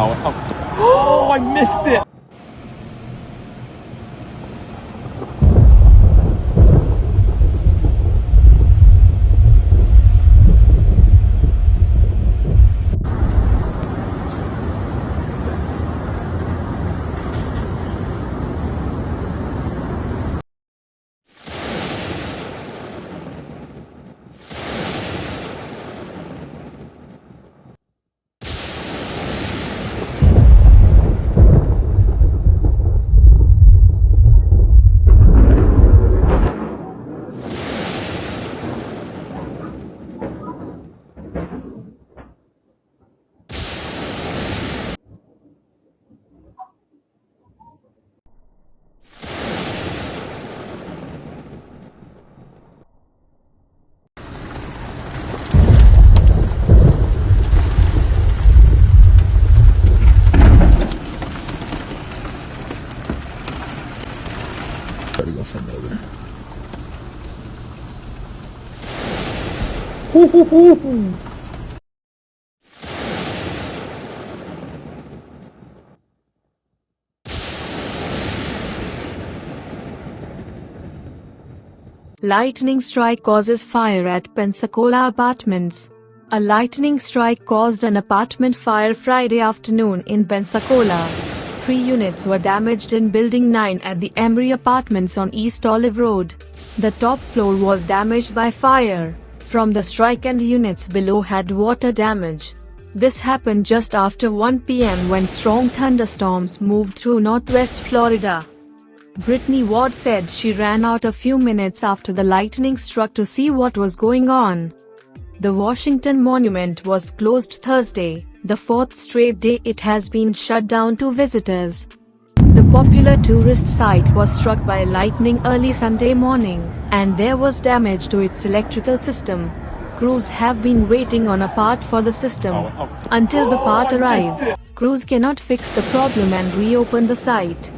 Oh, I missed it. Gotta go from over. Lightning strike causes fire at Pensacola Apartments. A lightning strike caused an apartment fire Friday afternoon in Pensacola. 3 units were damaged in Building 9 at the Emory Apartments on East Olive Road. The top floor was damaged by fire from the strike and units below had water damage. This happened just after 1 p.m. when strong thunderstorms moved through northwest Florida. Brittney Ward said she ran out a few minutes after the lightning struck to see what was going on. The Washington Monument was closed Thursday, the 4th straight day it has been shut down to visitors. The popular tourist site was struck by lightning early Sunday morning, and there was damage to its electrical system. Crews have been waiting on a part for the system. Until the part arrives, crews cannot fix the problem and reopen the site.